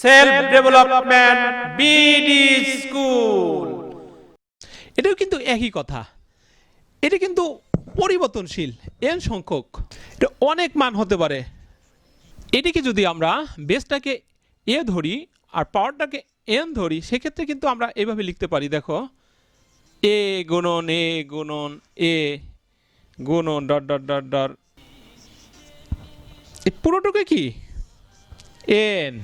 Self development BD school. এটাও কিন্তু একই কথা, এটা কিন্তু পরিবর্তনশীল এন সংখ্যক, এটা অনেক মান হতে পারে। এটিকে যদি আমরা বেসটাকে এ ধরি আর পাওয়ারটাকে এন ধরি, সেক্ষেত্রে কিন্তু আমরা এভাবে লিখতে পারি, দেখো এ গুণন এ গুণন ডট ডট ডট ডট, এই পুরোটুকু কি এন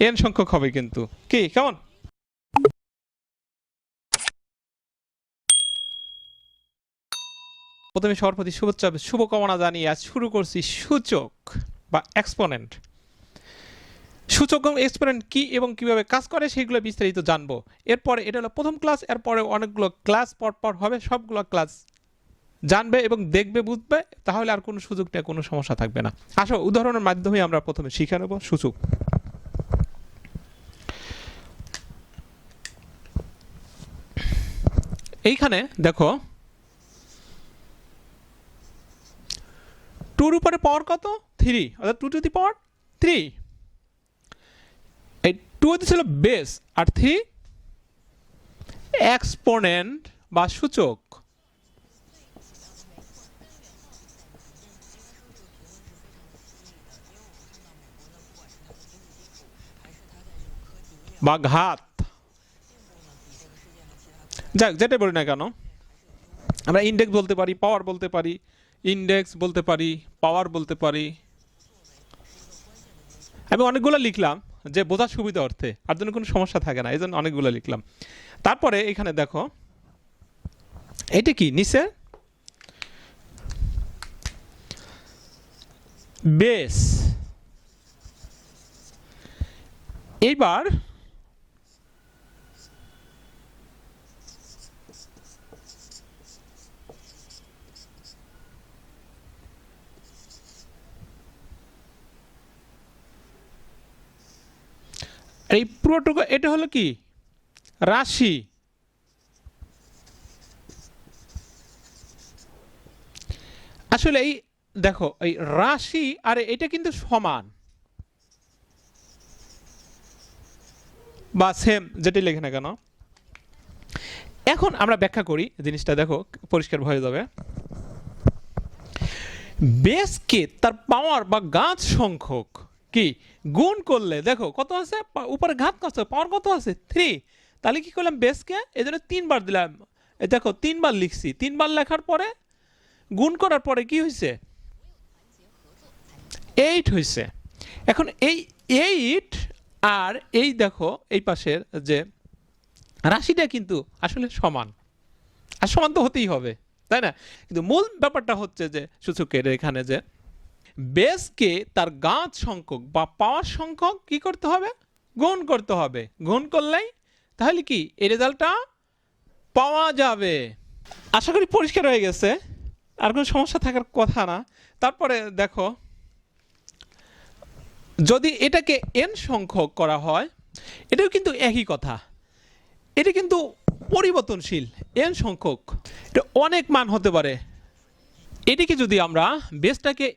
এন সংখ্যক হবে কিন্তু। কি কেমন? প্রথমে সবার প্রতি শুভেচ্ছা শুভকামনা জানিয়ে আজ শুরু করছি সূচক বা এক্সপোনেন্ট। সূচক এবং এক্সপোনেন্ট কি এবং কিভাবে কাজ করে সেগুলো বিস্তারিত জানবো। এরপরে এটা হলো প্রথম ক্লাস, এরপরে অনেকগুলো ক্লাস পর হবে, সবগুলো ক্লাস জানবে এবং দেখবে, বুঝবে, তাহলে আর কোনো সুযোগ নেই, কোনো সমস্যা থাকবে না। আসো উদাহরণের মাধ্যমে আমরা প্রথমে শিখে নেব সূচক। এইখানে দেখো 2 উপরে পাওয়ার কত? 3, অর্থাৎ 2 টু দি পাওয়ার 3। এই 2 ছিল বেস আর 3 এক্সপোনেন্ট বা সূচক। বা ঘাত, যাক যেটা বলি না কেন, আমরা ইন্ডেক্স বলতে পারি, পাওয়ার বলতে পারি, ইন্ডেক্স বলতে পারি, পাওয়ার বলতে পারি। আমি অনেকগুলো লিখলাম যে বোঝার সুবিধা অর্থে, আর জন্য কোনো সমস্যা থাকে না, এই জন্য অনেকগুলো লিখলাম। তারপরে এখানে দেখো এটা কি নিচে বেস। এইবার এই পুরোটুকু এটা হলো কি রাশি। আসলে এই দেখো এই রাশি আর এটা কিন্তু সমান বা সেম, যেটাই লেখে না কেন। এখন আমরা ব্যাখ্যা করি জিনিসটা, দেখো পরিষ্কার হয়ে যাবে। বেসকে তার পাওয়ার বা ঘাত সংখ্যক কি গুণ করলে, দেখো কত আছে উপরে, ঘাত কত, পাওয়ার কত আছে 3। তাহলে কি করলাম, বেসকে এই জন্য 3 বার দিলাম। দেখো 3 বার লিখছি, 3 বার লেখার পরে গুণ করার পরে কি হয়েছে 8 হয়েছে। এখন এই 8 আর এই দেখো এই পাশের যে রাশিটা কিন্তু আসলে সমান, আর সমান তো হতেই হবে, তাই না? কিন্তু মূল ব্যাপারটা হচ্ছে যে সূচকের এখানে যে বেসকে তার ঘাত সংখ্যক বা পাওয়ার সংখ্যক কি করতে হবে, গুণ করতে হবে। গুণ করলেই তাহলে কি এই রেজাল্টটা পাওয়া যাবে। আশা করি পরিষ্কার হয়ে গেছে, আর কোনো সমস্যা থাকার কথা না। তারপরে দেখো যদি এটাকে এন সংখ্যক করা হয়, এটাও কিন্তু একই কথা, এটা কিন্তু পরিবর্তনশীল এন সংখ্যক, এটা অনেক মান হতে পারে। এটিকে যদি আমরা বেসটাকে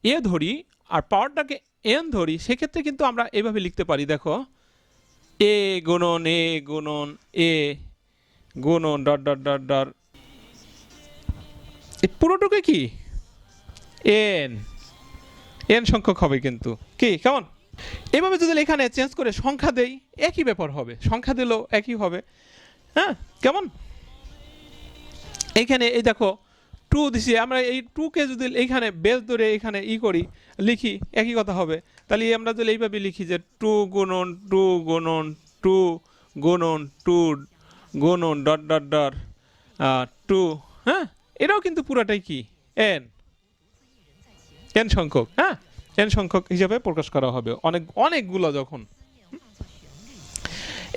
এ ধরি আর পাওয়ারটাকে এন ধরি, সেক্ষেত্রে কিন্তু আমরা এভাবে লিখতে পারি, দেখো এ গুণন এ গুণন ডট ডট ডট ডট, এই পুরোটুকু কি এন এন সংখ্যক হবে কিন্তু। কি কেমন? এভাবে যদি এখানে চেঞ্জ করে সংখ্যা দেই, একই ব্যাপার হবে, সংখ্যা দিলেও একই হবে। হ্যাঁ কেমন? এইখানে এই দেখো 2 দিছি, আমরা এই 2কে যদি এইখানে বেস ধরে এখানে করি, লিখি, একই কথা হবে। তাহলে আমরা যদি এইভাবে লিখি যে 2 গুণন 2 গুণন 2 গুণন 2 গুণন ডট ডট ডট 2, হ্যাঁ এটাও কিন্তু পুরাটাই কি এন এন সংখ্যক। হ্যাঁ এন সংখ্যক হিসাবে প্রকাশ করা হবে অনেকগুলো যখন।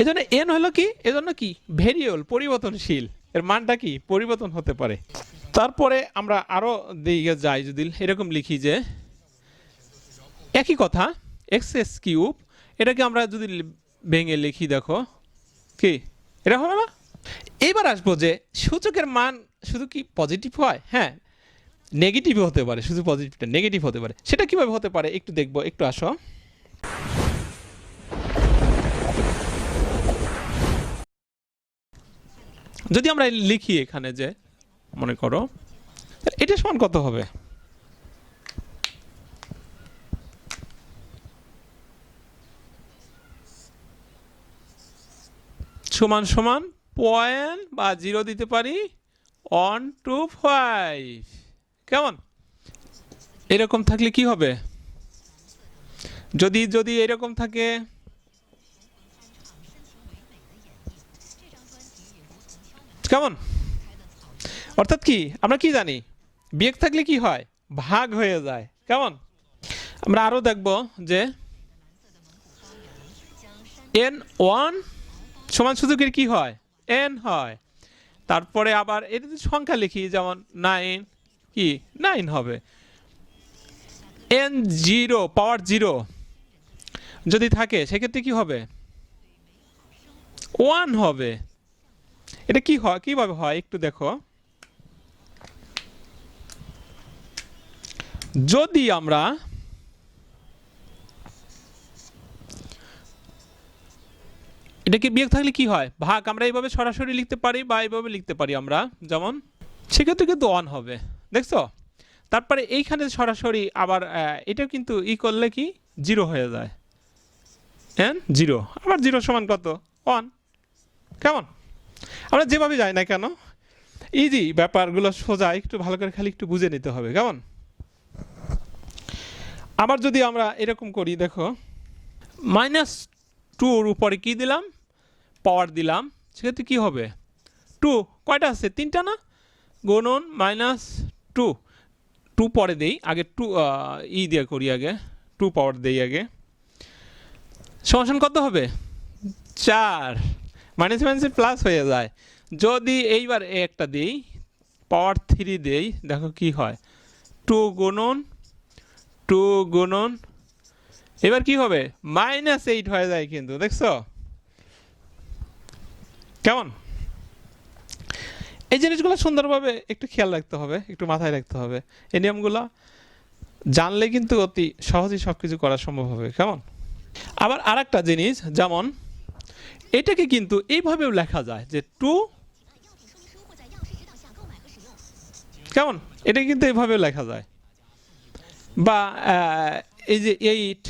এজন্য এন হলো কি, এজন্য কি ভেরিয়েবল, পরিবর্তনশীল, এর মানটা কি পরিবর্তন হতে পারে। তারপরে আমরা আরো দিকে যাই, যদি এরকম লিখি যে একই কথা এক্স কিউব, এটাকে আমরা যদি ভেঙে লিখি, দেখো কি এটা হবে না। এবার আসবো যে সূচকের মান শুধু কি পজিটিভ হয়? হ্যাঁ নেগেটিভ হতে পারে, শুধু পজিটিভটা নেগেটিভ হতে পারে। সেটা কিভাবে হতে পারে একটু দেখবো, একটু আসো। যদি আমরা লিখি এখানে যে মনে করো এটা সমান কত হবে, সমান সমান পয়েন্ট বা 0 দিতে পারি 1 2 5। কেমন? এরকম থাকলে কি হবে, যদি যদি এরকম থাকে কেমন, অর্থাৎ কি আমরা কি জানি বিয়োগ থাকলে কি হয়, ভাগ হয়ে যায়। কেমন? আমরা আরো দেখব যে n1 সমান সূচকের কি হয়, n হয়। তারপরে আবার এটা যদি সংখ্যা লিখি যেমন 9 কি 9 হবে, n0 পাওয়ার 0 যদি থাকে সেক্ষেত্রে কি হবে 1 হবে। এটা কি হয়, কিভাবে হয় একটু দেখো, যদি আমরা এটাকে বিয়োগ থাকলে কি হয়, ভাগ আমরা এইভাবে সরাসরি লিখতে পারি বা এইভাবে লিখতে পারি আমরা, যেমন সেক্ষেত্রে কিন্তু 1 হবে। দেখছো? তারপরে এইখানে সরাসরি আবার এটাও কিন্তু ই করলে কি 0 হয়ে যায়, n 0 আবার 0 সমান কত 1। কেমন? আমরা যেভাবে যাই না কেন ইজি ব্যাপারগুলো সোজা, একটু ভালো করে খালি একটু বুঝে নিতে হবে। কেমন? আবার যদি আমরা এরকম করি দেখো -2 উপরে কি দিলাম, পাওয়ার দিলাম, সেক্ষেত্রে কি হবে 2 কয়টা আছে 3টা না, গুণন -2 2 পরে দেই আগে, 2 ই দিয়ে করি আগে, 2 পাওয়ার দেই আগে, সমান কত হবে 4, মাইনাস মাইনাসে প্লাস হয়ে যায়। যদি এইবার একটা দিই পাওয়ার 3 দেই দেখো কি হয় 2 গুণন 2 গুণন, এবার কি হবে -8 হয়ে যায় কিন্তু। দেখছো? কেমন? এই জিনিসগুলো সুন্দরভাবে একটু খেয়াল রাখতে হবে, একটু মাথায় রাখতে হবে। এই নিয়মগুলো জানলে কিন্তু অতি সহজেই সবকিছু করা সম্ভব হবে। কেমন? আবার আরেকটা জিনিস, যেমন এটাকে কিন্তু এইভাবেও লেখা যায় যে 2 কেমন, এটা কিন্তু এইভাবেও লেখা যায়, বা এই যে 8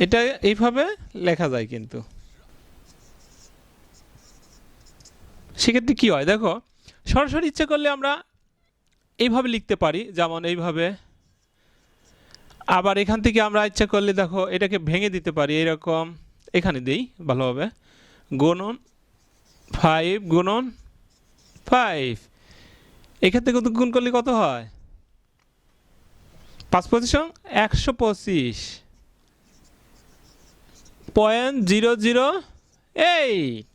এটা এইভাবে লেখা যায় কিন্তু। সেক্ষেত্রে কি হয় দেখো, সরাসরি ইচ্ছে করলে আমরা এইভাবে লিখতে পারি, যেমন এইভাবে। আবার এখান থেকে আমরা ইচ্ছা করলে দেখো এটাকে ভেঙে দিতে পারি, এরকম এখানে দেই ভালোভাবে, গুণন 5 গুণন 5, এক্ষেত্রে কত গুণ করলে কত হয় 5 পজিশন 125.008।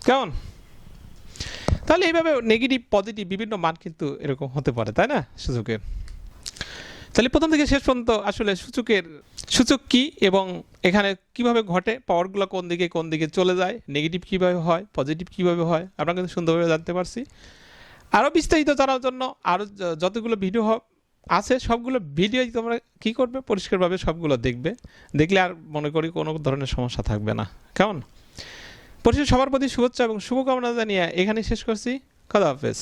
কেমন? তাহলে এইভাবে নেগেটিভ পজিটিভ বিভিন্ন মান কিন্তু এরকম হতে পারে, তাই না সূচকের। তাহলে প্রথম থেকে শেষ পর্যন্ত আসলে সূচক কি এবং এখানে কিভাবে ঘটে, পাওয়ারগুলো কোন দিকে চলে যায়, নেগেটিভ কিভাবে হয়, পজিটিভ কিভাবে হয়, আমরা কিন্তু সুন্দরভাবে জানতে পারছি। আরও বিস্তারিত জানার জন্য আরও যতগুলো ভিডিও আছে সবগুলো ভিডিও তোমরা কি করবে পরিষ্কারভাবে সবগুলো দেখলে আর মনে করি কোনো ধরনের সমস্যা থাকবে না। কেমন? পরিশেষে সবার প্রতি শুভেচ্ছা এবং শুভকামনা জানিয়ে এখানে শেষ করছি। খোদা হাফেজ।